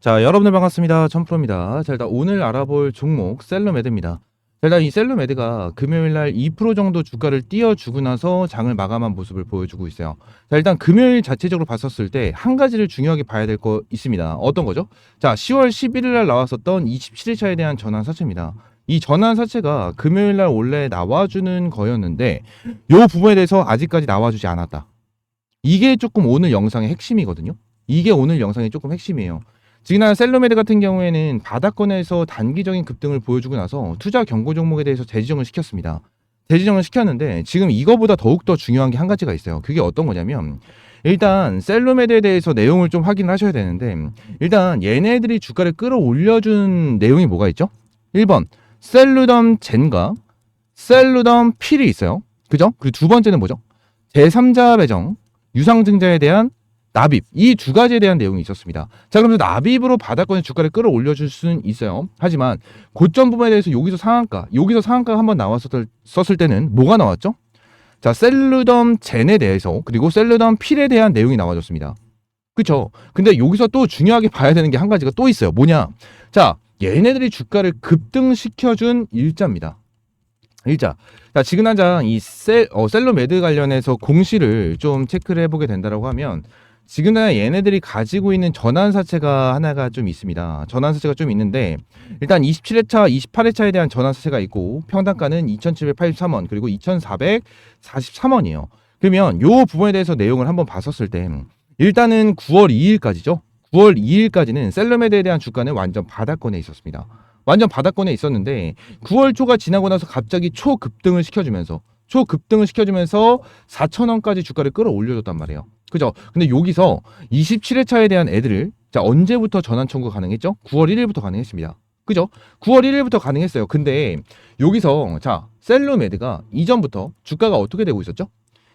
자, 여러분들 반갑습니다. 천프로입니다. 자, 일단 오늘 알아볼 종목 셀러메드입니다. 자, 일단 이 셀러메드가 금요일날 2% 정도 주가를 띄워주고 나서 장을 마감한 모습을 보여주고 있어요. 자, 일단 금요일 자체적으로 봤었을 때 한 가지를 중요하게 봐야 될 거 있습니다. 어떤 거죠? 자, 10월 11일날 나왔었던 27일차에 대한 전환 사채입니다. 이 전환 사채가 금요일날 원래 나와주는 거였는데 이 부분에 대해서 아직까지 나와주지 않았다. 이게 조금 오늘 영상의 핵심이거든요. 이게 오늘 영상의 조금 핵심이에요. 지난 셀러메드 같은 경우에는 바닥권에서 단기적인 급등을 보여주고 나서 투자 경고 종목에 대해서 재지정을 시켰습니다. 재지정을 시켰는데 지금 이거보다 더욱더 중요한 게 한 가지가 있어요. 그게 어떤 거냐면 일단 셀러메드에 대해서 내용을 좀 확인을 하셔야 되는데 일단 얘네들이 주가를 끌어올려준 내용이 뭐가 있죠? 1번 셀루덤 젠과 셀루덤 필이 있어요. 그죠? 그리고 두 번째는 뭐죠? 제3자 배정, 유상증자에 대한 납입, 이 두 가지에 대한 내용이 있었습니다. 자, 그러면서 납입으로 바닥권의 주가를 끌어올려줄 수는 있어요. 하지만 고점 부분에 대해서 여기서 상한가가 한번 나왔었을 때는 뭐가 나왔죠? 자, 셀루덤 젠에 대해서 그리고 셀루덤 필에 대한 내용이 나와줬습니다. 그쵸? 근데 여기서 또 중요하게 봐야 되는 게 한 가지가 또 있어요. 뭐냐? 자, 얘네들이 주가를 급등시켜준 일자입니다. 일자. 자, 지금 당장 이 셀러메드 관련해서 공시를 좀 체크를 해보게 된다라고 하면 지금 당장 얘네들이 가지고 있는 전환사채가 하나가 좀 있습니다. 전환사채가 좀 있는데 일단 27회차, 28회차에 대한 전환사채가 있고 평단가는 2,783원 그리고 2,443원이에요. 그러면 요 부분에 대해서 내용을 한번 봤었을 때 일단은 9월 2일까지죠. 9월 2일까지는 셀러메드에 대한 주가는 완전 바닥권에 있었습니다. 완전 바닥권에 있었는데 9월 초가 지나고 나서 갑자기 초급등을 시켜주면서 4,000원까지 주가를 끌어올려줬단 말이에요. 그죠? 근데 여기서 27회차에 대한 애들을 자 언제부터 전환 청구 가능했죠? 9월 1일부터 가능했습니다. 그죠? 9월 1일부터 가능했어요. 근데 여기서 자 셀러메드가 이전부터 주가가 어떻게 되고 있었죠?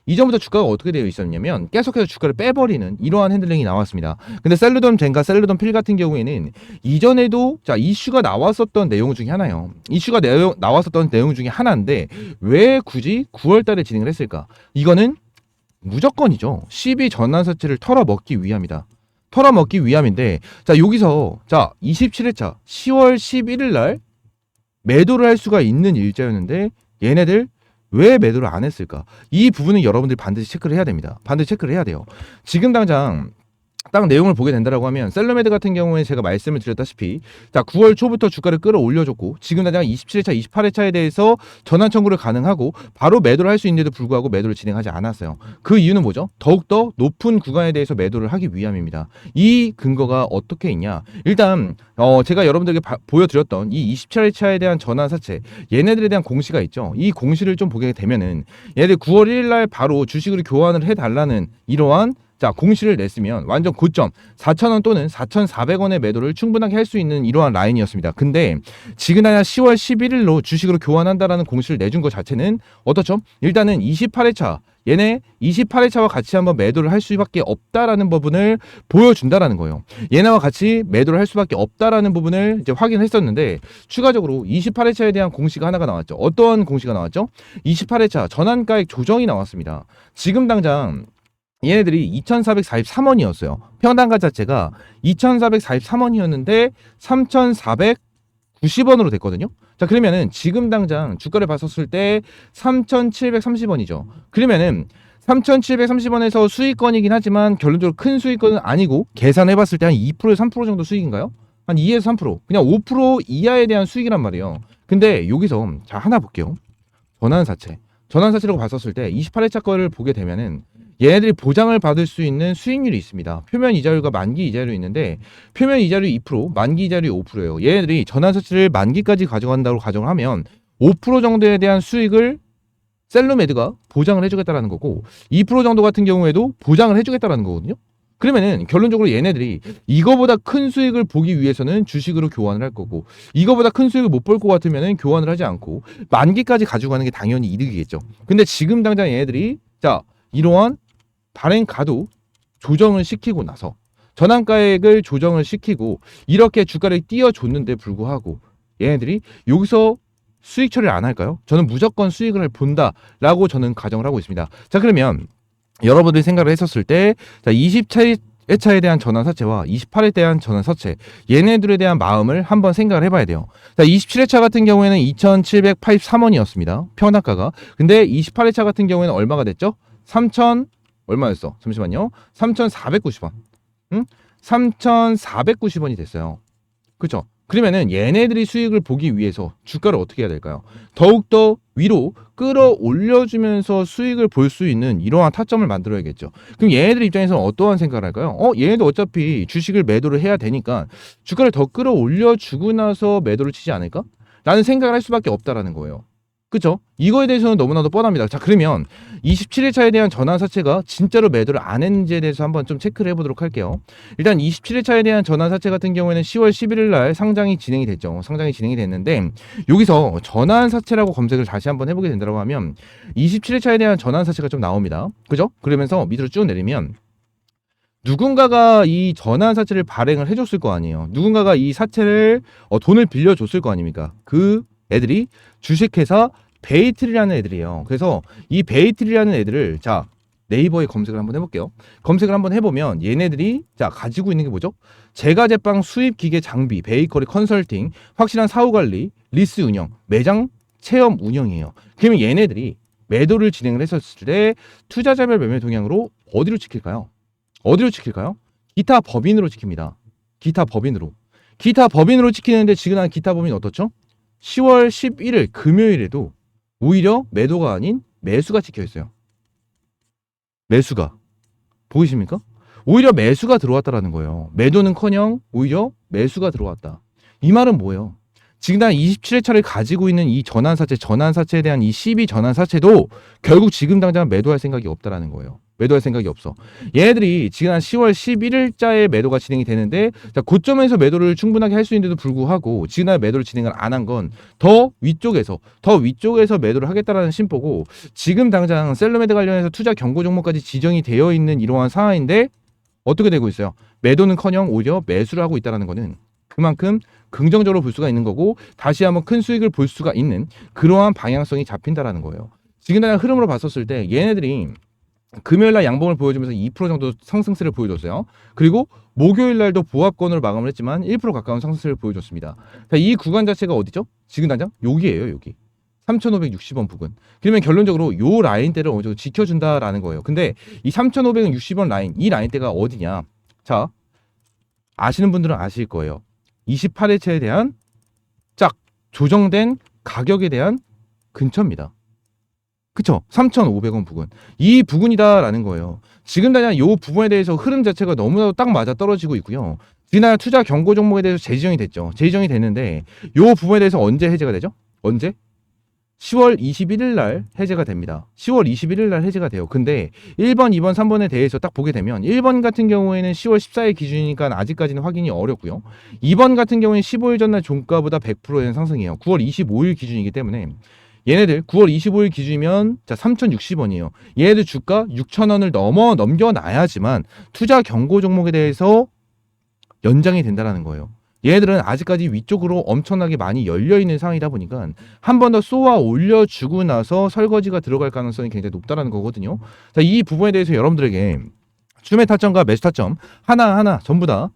이전부터 주가가 어떻게 되어 있었냐면 계속해서 주가를 빼버리는 이러한 핸들링이 나왔습니다. 근데 셀루덤 젠과 셀루덤 필 같은 경우에는 이전에도 자 이슈가 나왔었던 내용 중에 하나예요. 나왔었던 내용 중에 하나인데 왜 굳이 9월 달에 진행을 했을까? 이거는 무조건이죠. 12 전환사채를 털어먹기 위함이다. 털어먹기 위함인데 자 여기서 자 27회차 10월 11일 날 매도를 할 수가 있는 일자였는데 얘네들 왜 매도를 안 했을까? 이 부분은 여러분들이 반드시 체크를 해야 됩니다. 반드시 체크를 해야 돼요. 지금 당장 딱 내용을 보게 된다라고 하면 셀러메드 같은 경우에 제가 말씀을 드렸다시피 자 9월 초부터 주가를 끌어올려줬고 지금 당장 27회차, 28회차에 대해서 전환 청구를 가능하고 바로 매도를 할 수 있는데도 불구하고 매도를 진행하지 않았어요. 그 이유는 뭐죠? 더욱더 높은 구간에 대해서 매도를 하기 위함입니다. 이 근거가 어떻게 있냐? 일단 제가 여러분들에게 보여드렸던 이 27회차에 대한 전환 사채 얘네들에 대한 공시가 있죠. 이 공시를 좀 보게 되면은 얘네들 9월 1일 날 바로 주식으로 교환을 해달라는 이러한 자 공시를 냈으면 완전 고점 4,000원 또는 4,400원의 매도를 충분하게 할 수 있는 이러한 라인이었습니다. 근데 지금 당장 10월 11일로 주식으로 교환한다라는 공시를 내준 것 자체는 어떻죠? 일단은 28회차 얘네 28회차와 같이 한번 매도를 할 수밖에 없다라는 부분을 보여준다라는 거예요. 얘네와 같이 매도를 할 수밖에 없다라는 부분을 이제 확인했었는데 추가적으로 28회차에 대한 공시가 하나가 나왔죠. 어떤 공시가 나왔죠? 28회차 전환가액 조정이 나왔습니다. 지금 당장 얘네들이 2,443원이었어요. 평단가 자체가 2,443원이었는데 3,490원으로 됐거든요. 자, 그러면은 지금 당장 주가를 봤었을 때 3,730원이죠. 그러면은 3,730원에서 수익권이긴 하지만 결론적으로 큰 수익권은 아니고 계산해봤을 때 한 2%에서 3% 정도 수익인가요? 한 2에서 3% 그냥 5% 이하에 대한 수익이란 말이에요. 근데 여기서 자 하나 볼게요. 전환사채라고 봤었을 때 28회차 거를 보게 되면은 얘네들이 보장을 받을 수 있는 수익률이 있습니다. 표면 이자율과 만기 이자율이 있는데 표면 이자율이 2%, 만기 이자율이 5%예요. 얘네들이 전환사채를 만기까지 가져간다고 가정을 하면 5% 정도에 대한 수익을 셀러메드가 보장을 해주겠다라는 거고 2% 정도 같은 경우에도 보장을 해주겠다라는 거거든요. 그러면은 결론적으로 얘네들이 이거보다 큰 수익을 보기 위해서는 주식으로 교환을 할 거고 이거보다 큰 수익을 못 볼 것 같으면은 교환을 하지 않고 만기까지 가져가는 게 당연히 이득이겠죠. 근데 지금 당장 얘네들이 자 이러한 발행 가도 조정을 시키고 나서 전환가액을 조정을 시키고 이렇게 주가를 띄워줬는데 불구하고 얘네들이 여기서 수익 처리를 안 할까요? 저는 무조건 수익을 본다라고 저는 가정을 하고 있습니다. 자 그러면 여러분들이 생각을 했었을 때 자 27회차에 대한 전환사채와 28회에 대한 전환사채, 얘네들에 대한 마음을 한번 생각을 해봐야 돼요. 자, 27회차 같은 경우에는 2,783원이었습니다. 평당가가. 근데 28회차 같은 경우에는 얼마가 됐죠? 3,000 얼마였어? 잠시만요. 3,490원. 응? 3,490원이 됐어요. 그렇죠? 그러면은 얘네들이 수익을 보기 위해서 주가를 어떻게 해야 될까요? 더욱더 위로 끌어올려주면서 수익을 볼 수 있는 이러한 타점을 만들어야겠죠. 그럼 얘네들 입장에서는 어떠한 생각을 할까요? 얘네도 어차피 주식을 매도를 해야 되니까 주가를 더 끌어올려주고 나서 매도를 치지 않을까? 라는 생각을 할 수밖에 없다라는 거예요. 그쵸? 이거에 대해서는 너무나도 뻔합니다. 자, 그러면 27회차에 대한 전환사채가 진짜로 매도를 안 했는지에 대해서 한번 좀 체크를 해보도록 할게요. 일단 27회차에 대한 전환사채 같은 경우에는 10월 11일 날 상장이 진행이 됐죠. 상장이 진행이 됐는데 여기서 전환사채라고 검색을 다시 한번 해보게 된다고 하면 27회차에 대한 전환사채가 좀 나옵니다. 그죠? 그러면서 밑으로 쭉 내리면 누군가가 이 전환사채를 발행을 해줬을 거 아니에요. 누군가가 이 사채를 돈을 빌려줬을 거 아닙니까? 그 애들이 주식회사 베이틀이라는 애들이에요. 그래서 이 베이틀이라는 애들을 자 네이버에 검색을 한번 해볼게요. 검색을 한번 해보면 얘네들이 자 가지고 있는 게 뭐죠? 제과제빵 수입 기계 장비, 베이커리 컨설팅, 확실한 사후 관리, 리스 운영, 매장 체험 운영이에요. 그러면 얘네들이 매도를 진행을 했었을 때 투자자별 매매 동향으로 어디로 찍힐까요? 어디로 찍힐까요? 기타 법인으로 찍힙니다. 기타 법인으로. 기타 법인으로 찍히는데 지금 한 기타 법인 어떻죠? 10월 11일 금요일에도 오히려 매도가 아닌 매수가 찍혀 있어요. 매수가. 보이십니까? 오히려 매수가 들어왔다라는 거예요. 매도는커녕 오히려 매수가 들어왔다. 이 말은 뭐예요? 지금 단 27회차를 가지고 있는 이 전환사채에 대한 이 12 전환사채도 결국 지금 당장 매도할 생각이 없다라는 거예요. 매도할 생각이 없어. 얘네들이 지금 한 10월 11일자에 매도가 진행이 되는데 자, 고점에서 매도를 충분하게 할 수 있는데도 불구하고 지금 매도를 진행을 안 한 건 더 위쪽에서 매도를 하겠다라는 심보고 지금 당장 셀러메드 관련해서 투자 경고 종목까지 지정이 되어 있는 이러한 상황인데 어떻게 되고 있어요? 매도는커녕 오히려 매수를 하고 있다는 거는 그만큼 긍정적으로 볼 수가 있는 거고 다시 한번 큰 수익을 볼 수가 있는 그러한 방향성이 잡힌다라는 거예요. 지금 당장 흐름으로 봤었을 때 얘네들이 금요일날 양봉을 보여주면서 2% 정도 상승세를 보여줬어요. 그리고 목요일날도 보합권으로 마감을 했지만 1% 가까운 상승세를 보여줬습니다. 자, 이 구간 자체가 어디죠? 지금 당장 여기예요. 여기 3,560원 부근. 그러면 결론적으로 요 라인대를 어느 정도 지켜준다라는 거예요. 근데 이 3,560원 라인, 이 라인대가 어디냐? 자, 아시는 분들은 아실 거예요. 28회차에 대한 짝 조정된 가격에 대한 근처입니다. 그쵸? 3,500원 부근. 이 부근이다라는 거예요. 지금 당장 이 부분에 대해서 흐름 자체가 너무나도 딱 맞아 떨어지고 있고요. 지난 투자 경고 종목에 대해서 재지정이 됐죠. 재지정이 됐는데 이 부분에 대해서 언제 해제가 되죠? 언제? 10월 21일 날 해제가 됩니다. 10월 21일 날 해제가 돼요. 근데 1번, 2번, 3번에 대해서 딱 보게 되면 1번 같은 경우에는 10월 14일 기준이니까 아직까지는 확인이 어렵고요. 2번 같은 경우에는 15일 전날 종가보다 100%의 상승이에요. 9월 25일 기준이기 때문에 얘네들 9월 25일 기준이면 자 3,060원이에요. 얘네들 주가 6,000원을 넘겨놔야지만 투자 경고 종목에 대해서 연장이 된다는 거예요. 얘네들은 아직까지 위쪽으로 엄청나게 많이 열려있는 상황이다 보니까 한 번 더 쏘아 올려주고 나서 설거지가 들어갈 가능성이 굉장히 높다는 거거든요. 자, 이 부분에 대해서 여러분들에게 추매 타점과 매수 타점 하나하나 전부 다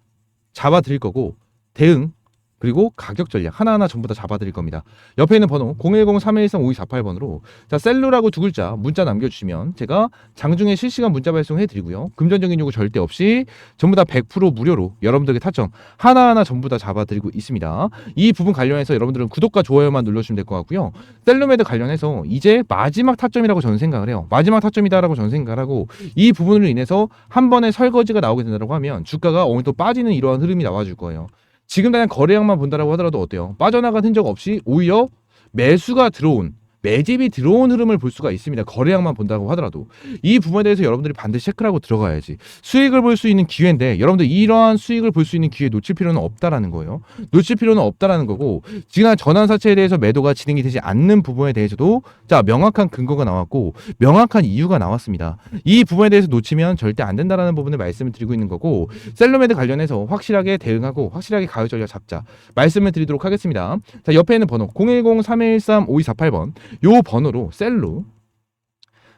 잡아드릴 거고 대응 그리고 가격 전략 하나하나 전부 다 잡아드릴 겁니다. 옆에 있는 번호 010-3113-5248번으로 자 셀루라고 두 글자 문자 남겨주시면 제가 장중에 실시간 문자 발송해드리고요. 금전적인 요구 절대 없이 전부 다 100% 무료로 여러분들에게 타점 하나하나 전부 다 잡아드리고 있습니다. 이 부분 관련해서 여러분들은 구독과 좋아요만 눌러주시면 될 것 같고요. 셀루메드 관련해서 이제 마지막 타점이라고 저는 생각을 해요. 마지막 타점이다라고 저는 생각을 하고 이 부분으로 인해서 한 번에 설거지가 나오게 된다고 하면 주가가 어느 정도 빠지는 이러한 흐름이 나와줄 거예요. 지금 당장 거래량만 본다라고 하더라도 어때요? 빠져나간 흔적 없이 오히려 매수가 들어온 매집이 들어온 흐름을 볼 수가 있습니다. 거래량만 본다고 하더라도 이 부분에 대해서 여러분들이 반드시 체크를 하고 들어가야지 수익을 볼 수 있는 기회인데 여러분들 이러한 수익을 볼 수 있는 기회 놓칠 필요는 없다라는 거예요. 놓칠 필요는 없다라는 거고 지난 전환사채에 대해서 매도가 진행이 되지 않는 부분에 대해서도 자 명확한 근거가 나왔고 명확한 이유가 나왔습니다. 이 부분에 대해서 놓치면 절대 안 된다라는 부분을 말씀을 드리고 있는 거고 셀러메드 관련해서 확실하게 대응하고 확실하게 가격 전략 잡자 말씀을 드리도록 하겠습니다. 자 옆에 있는 번호 010-3113-5248번 요 번호로 셀로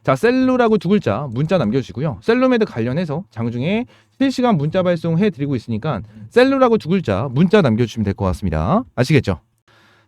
자, 셀루라고 두 글자 문자 남겨주시고요. 셀루메드 관련해서 장중에 실시간 문자 발송해 드리고 있으니까 셀루라고 두 글자 문자 남겨주시면 될 것 같습니다. 아시겠죠?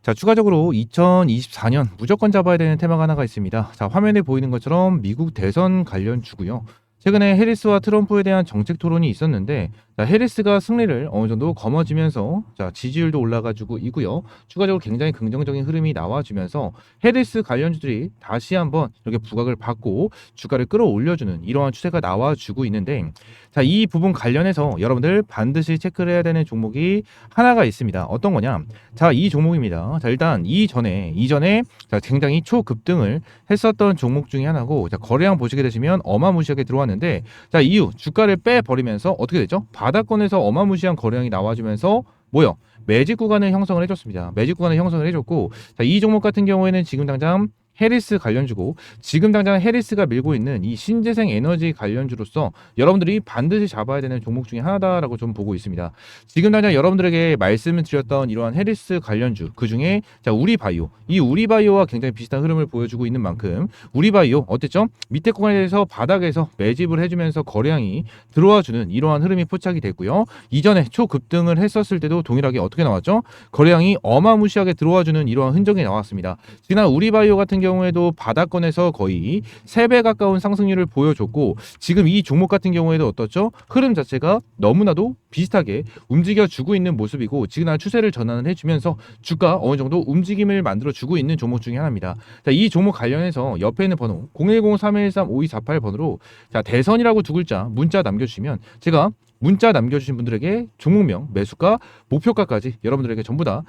자, 추가적으로 2024년 무조건 잡아야 되는 테마가 하나가 있습니다. 자, 화면에 보이는 것처럼 미국 대선 관련 주고요. 최근에 해리스와 트럼프에 대한 정책 토론이 있었는데, 자, 해리스가 승리를 어느 정도 거머쥐면서 자, 지지율도 올라가지고 있고요. 추가적으로 굉장히 긍정적인 흐름이 나와주면서 해리스 관련주들이 다시 한번 이렇게 부각을 받고 주가를 끌어올려주는 이러한 추세가 나와주고 있는데, 자, 이 부분 관련해서 여러분들 반드시 체크를 해야 되는 종목이 하나가 있습니다. 어떤 거냐? 자, 이 종목입니다. 자, 일단 이전에 자, 굉장히 초급등을 했었던 종목 중에 하나고, 자, 거래량 보시게 되시면 어마무시하게 들어왔는데, 자, 이후 주가를 빼버리면서 어떻게 되죠? 바닥권에서 어마무시한 거래량이 나와주면서 뭐요? 매직 구간을 형성을 해줬습니다. 매직 구간을 형성을 해줬고, 자, 이 종목 같은 경우에는 지금 당장 해리스 관련주고, 지금 당장 해리스가 밀고 있는 이 신재생 에너지 관련주로서 여러분들이 반드시 잡아야 되는 종목 중에 하나다라고 좀 보고 있습니다. 지금 당장 여러분들에게 말씀을 드렸던 이러한 해리스 관련주, 그 중에 자, 우리바이오, 이 우리바이오와 굉장히 비슷한 흐름을 보여주고 있는 만큼 우리바이오 어땠죠? 밑에 구간에서 바닥에서 매집을 해주면서 거래량이 들어와주는 이러한 흐름이 포착이 됐고요. 이전에 초급등을 했었을 때도 동일하게 어떻게 나왔죠? 거래량이 어마무시하게 들어와주는 이러한 흔적이 나왔습니다. 지난 우리바이오 같은 경우에도 바닥권에서 거의 3배 가까운 상승률을 보여줬고, 지금 이 종목 같은 경우에도 어떻죠? 흐름 자체가 너무나도 비슷하게 움직여주고 있는 모습이고, 지금 추세를 전환을 해주면서 주가 어느 정도 움직임을 만들어주고 있는 종목 중에 하나입니다. 자, 이 종목 관련해서 옆에 있는 번호 010-313-5248번으로 자, 대선이라고 두 글자 문자 남겨주시면 제가 문자 남겨주신 분들에게 종목명, 매수가, 목표가까지 여러분들에게 전부 다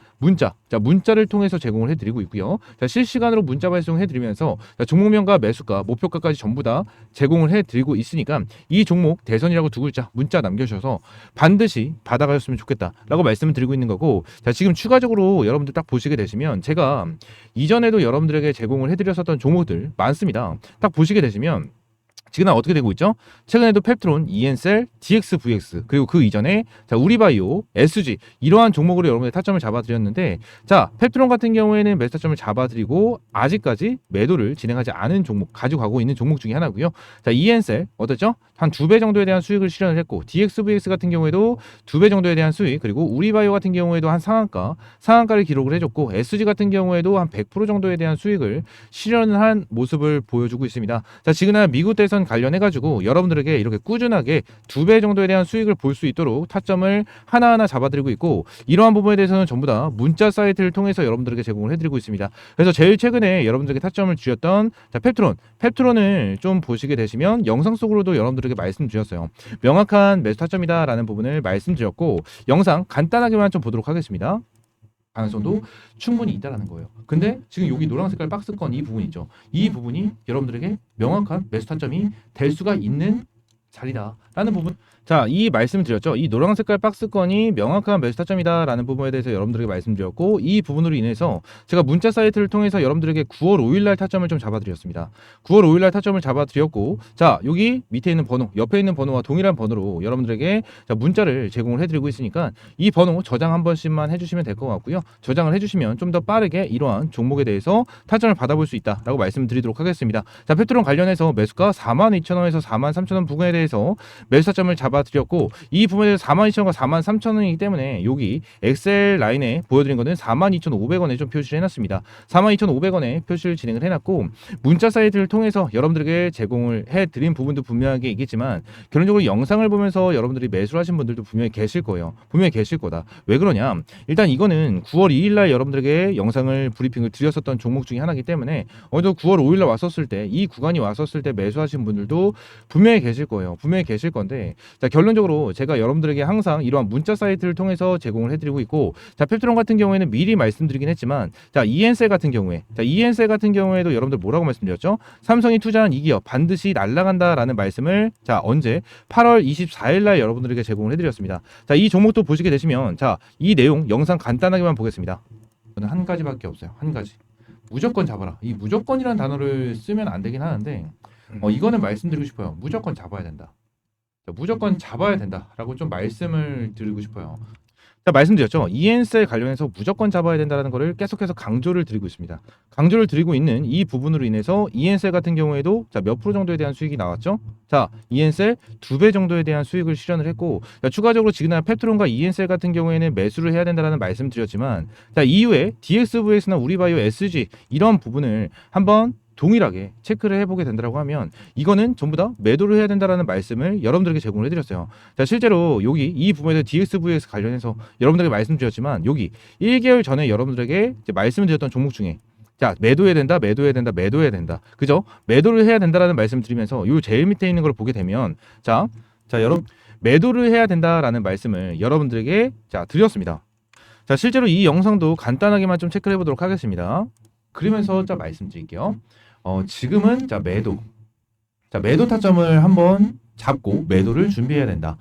문자를 통해서 제공을 해드리고 있고요. 자, 실시간으로 문자 발송해드리면서 종목명과 매수가, 목표가까지 전부 다 제공을 해드리고 있으니까 이 종목 대선이라고 두 글자 문자 남겨주셔서 반드시 받아가셨으면 좋겠다라고 말씀을 드리고 있는 거고, 자, 지금 추가적으로 여러분들 딱 보시게 되시면 제가 이전에도 여러분들에게 제공을 해드렸었던 종목들 많습니다. 딱 보시게 되시면 지금 어떻게 되고 있죠? 최근에도 펩트론, 이엔셀, DXVX, 그리고 그 이전에 자, 우리바이오, SG 이러한 종목으로 여러분들 타점을 잡아드렸는데, 자, 펩트론 같은 경우에는 매수 타점을 잡아드리고 아직까지 매도를 진행하지 않은 종목, 가지고 가고 있는 종목 중에 하나고요. 자, 이엔셀 어떻죠? 한 2배 정도에 대한 수익을 실현을 했고, DXVX 같은 경우에도 2배 정도에 대한 수익, 그리고 우리바이오 같은 경우에도 한 상한가를 기록을 해줬고, SG 같은 경우에도 한 100% 정도에 대한 수익을 실현을 한 모습을 보여주고 있습니다. 자, 지금 미국 대선 관련해가지고 여러분들에게 이렇게 꾸준하게 2배 정도에 대한 수익을 볼 수 있도록 타점을 하나하나 잡아드리고 있고, 이러한 부분에 대해서는 전부 다 문자 사이트를 통해서 여러분들에게 제공을 해드리고 있습니다. 그래서 제일 최근에 여러분들에게 타점을 주셨던 자, 펩트론을 좀 보시게 되시면 영상 속으로도 여러분들에게 말씀드렸어요. 명확한 매수 타점이다 라는 부분을 말씀드렸고, 영상 간단하게만 좀 보도록 하겠습니다. 가능성도 충분히 있다라는 거예요. 근데 지금 여기 노란 색깔 박스권 이 부분 있죠. 이 부분이 여러분들에게 명확한 매수 타점이 될 수가 있는 자리다라는 부분. 자, 이 말씀을 드렸죠. 이 노란 색깔 박스권이 명확한 매수 타점이다라는 부분에 대해서 여러분들에게 말씀드렸고, 이 부분으로 인해서 제가 문자 사이트를 통해서 여러분들에게 9월 5일날 타점을 좀 잡아드렸습니다. 9월 5일날 타점을 잡아드렸고, 자, 여기 밑에 있는 번호, 옆에 있는 번호와 동일한 번호로 여러분들에게 자, 문자를 제공을 해드리고 있으니까 이 번호 저장 한 번씩만 해주시면 될 것 같고요. 저장을 해주시면 좀 더 빠르게 이러한 종목에 대해서 타점을 받아볼 수 있다라고 말씀드리도록 하겠습니다. 자, 펩트론 관련해서 매수가 42,000원에서 43,000원 부근에 대해서 매수 타점을 잡아드렸고, 이 부분에 대해서 42,000원과 43,000원이기 때문에 여기 엑셀 라인에 보여드린 거는 42,500원에 좀 표시를 해놨습니다. 42,500원에 표시를 진행을 해놨고, 문자 사이트를 통해서 여러분들에게 제공을 해드린 부분도 분명하게 있겠지만, 결론적으로 영상을 보면서 여러분들이 매수를 하신 분들도 분명히 계실 거예요. 분명히 계실 거다. 왜 그러냐? 일단 이거는 9월 2일날 여러분들에게 영상을 브리핑을 드렸었던 종목 중에 하나이기 때문에 어느 정도 9월 5일날 왔었을 때, 이 구간이 왔었을 때 매수하신 분들도 분명히 계실 거예요. 분명히 계실 건데, 자, 결론적으로 제가 여러분들에게 항상 이러한 문자 사이트를 통해서 제공을 해드리고 있고, 자, 펩트론 같은 경우에는 미리 말씀드리긴 했지만, 자, 이엔셀 같은 경우에도 여러분들 뭐라고 말씀드렸죠? 삼성이 투자한 이 기업 반드시 날아간다라는 말씀을 자, 언제 8월 24일날 여러분들에게 제공을 해드렸습니다. 자, 이 종목도 보시게 되시면 자, 이 내용 영상 간단하게만 보겠습니다. 저는 한 가지밖에 없어요. 한 가지. 무조건 잡아라. 이 무조건이라는 단어를 쓰면 안 되긴 하는데 이거는 말씀드리고 싶어요. 무조건 잡아야 된다. 무조건 잡아야 된다라고 좀 말씀을 드리고 싶어요. 자, 말씀드렸죠. ENSL 관련해서 무조건 잡아야 된다는 거를 계속해서 강조를 드리고 있습니다. 강조를 드리고 있는 이 부분으로 인해서 ENSL 같은 경우에도 자, 몇 프로 정도에 대한 수익이 나왔죠? 자, ENSL 2배 정도에 대한 수익을 실현을 했고, 자, 추가적으로 지그나 페트론과 ENSL 같은 경우에는 매수를 해야 된다는 말씀 드렸지만, 자, 이후에 DXVX나 우리바이오 SG 이런 부분을 한번 동일하게 체크를 해보게 된다고 하면 이거는 전부 다 매도를 해야 된다라는 말씀을 여러분들에게 제공을 해드렸어요. 자, 실제로 여기 이 부분에서 DXVX 관련해서 여러분들에게 말씀드렸지만 여기 1개월 전에 여러분들에게 이제 말씀드렸던 종목 중에 자, 매도해야 된다, 매도해야 된다, 매도해야 된다. 그죠? 매도를 해야 된다라는 말씀을 드리면서 요 제일 밑에 있는 걸 보게 되면 자, 여러분 매도를 해야 된다라는 말씀을 여러분들에게 자, 드렸습니다. 자, 실제로 이 영상도 간단하게만 좀 체크를 해보도록 하겠습니다. 그러면서 자, 말씀드릴게요. 지금은 자, 매도 타점을 한번 잡고 매도를 준비해야 된다.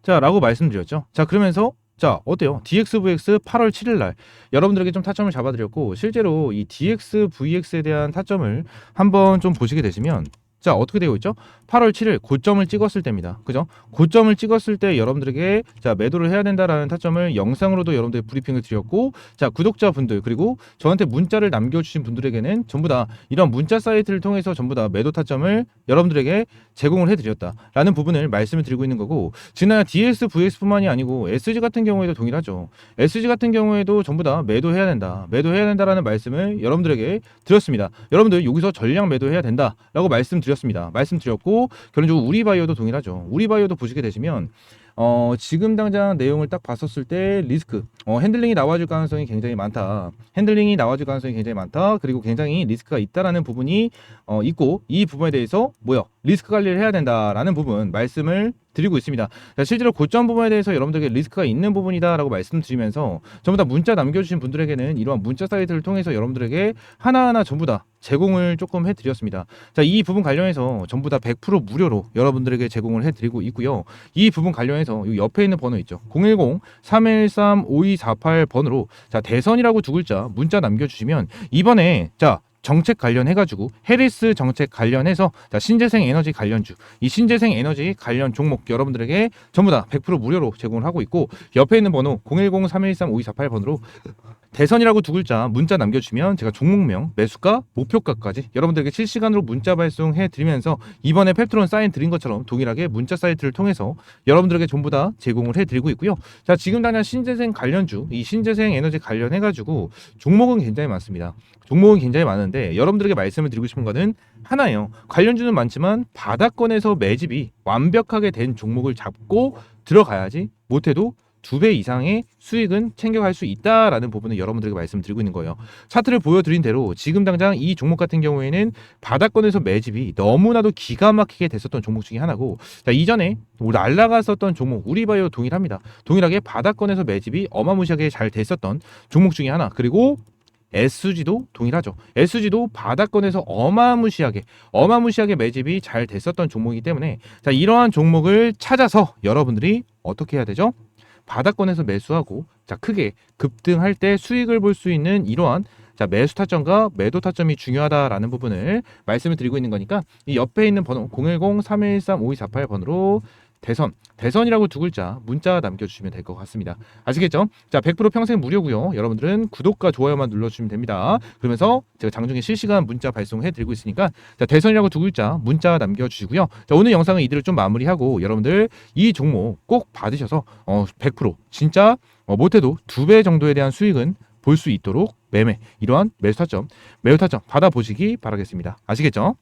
라고 말씀드렸죠. 자, 그러면서 자, 어때요? DXVX 8월 7일 날 여러분들에게 좀 타점을 잡아드렸고, 실제로 이 DXVX에 대한 타점을 한번 좀 보시게 되시면 자, 어떻게 되고 있죠? 8월 7일 고점을 찍었을 때입니다. 그죠? 고점을 찍었을 때 여러분들에게 자, 매도를 해야 된다라는 타점을 영상으로도 여러분들 브리핑을 드렸고, 자, 구독자분들 그리고 저한테 문자를 남겨주신 분들에게는 전부 다 이런 문자 사이트를 통해서 전부 다 매도 타점을 여러분들에게 제공을 해드렸다라는 부분을 말씀을 드리고 있는 거고, 지난 DXVX뿐만이 아니고 SG 같은 경우에도 동일하죠. SG 같은 경우에도 전부 다 매도해야 된다라는 말씀을 여러분들에게 드렸습니다. 여러분들 여기서 전량 매도해야 된다라고 말씀드렸고, 결론적으로 우리바이오도 동일하죠. 우리바이오도 보시게 되시면 지금 당장 내용을 딱 봤었을 때 리스크 핸들링이 나와줄 가능성이 굉장히 많다. 그리고 굉장히 리스크가 있다라는 부분이 있고, 이 부분에 대해서 리스크 관리를 해야 된다라는 부분 말씀을 드리고 있습니다. 자, 실제로 고점 부분에 대해서 여러분들에게 리스크가 있는 부분이다라고 말씀드리면서 전부 다 문자 남겨주신 분들에게는 이러한 문자 사이트를 통해서 여러분들에게 하나하나 전부 다 제공을 조금 해드렸습니다. 자, 이 부분 관련해서 전부 다 100% 무료로 여러분들에게 제공을 해드리고 있고요. 이 부분 관련해서 이 옆에 있는 번호 있죠. 010-313-5248번으로 자, 대선이라고 두 글자 문자 남겨주시면 이번에 자, 정책 관련해가지고 해리스 정책 관련해서 자, 신재생 에너지 관련주, 이 신재생 에너지 관련 종목 여러분들에게 전부 다 100% 무료로 제공을 하고 있고, 옆에 있는 번호 010-313-5248번으로 대선이라고 두 글자 문자 남겨주시면 제가 종목명, 매수가, 목표가까지 여러분들에게 실시간으로 문자 발송해 드리면서 이번에 펩트론 사인 드린 것처럼 동일하게 문자 사이트를 통해서 여러분들에게 전부 다 제공을 해 드리고 있고요. 자, 지금 당장 신재생 관련주, 이 신재생 에너지 관련해가지고 종목은 굉장히 많습니다. 종목은 굉장히 많은데 여러분들에게 말씀을 드리고 싶은 거는 하나예요. 관련주는 많지만 바닥권에서 매집이 완벽하게 된 종목을 잡고 들어가야지 못해도 2배 이상의 수익은 챙겨갈 수 있다라는 부분을 여러분들에게 말씀드리고 있는 거예요. 차트를 보여드린 대로 지금 당장 이 종목 같은 경우에는 바닥권에서 매집이 너무나도 기가 막히게 됐었던 종목 중에 하나고, 자, 이전에 날라갔었던 종목 우리바이오 동일합니다. 동일하게 바닥권에서 매집이 어마무시하게 잘 됐었던 종목 중에 하나, 그리고 SG도 동일하죠. SG도 바닥권에서 어마무시하게 매집이 잘 됐었던 종목이기 때문에 자, 이러한 종목을 찾아서 여러분들이 어떻게 해야 되죠? 바닥권에서 매수하고 자, 크게 급등할 때 수익을 볼 수 있는 이러한 자, 매수 타점과 매도 타점이 중요하다라는 부분을 말씀을 드리고 있는 거니까 이 옆에 있는 번호 010-313-5248번으로 대선이라고 두 글자 문자 남겨주시면 될 것 같습니다. 아시겠죠? 자, 100% 평생 무료고요. 여러분들은 구독과 좋아요만 눌러주시면 됩니다. 그러면서 제가 장중에 실시간 문자 발송해 드리고 있으니까 자, 대선이라고 두 글자 문자 남겨주시고요. 자, 오늘 영상은 이대로 좀 마무리하고 여러분들 이 종목 꼭 받으셔서 100% 진짜 못해도 2배 정도에 대한 수익은 볼 수 있도록 이러한 매수 타점 받아보시기 바라겠습니다. 아시겠죠?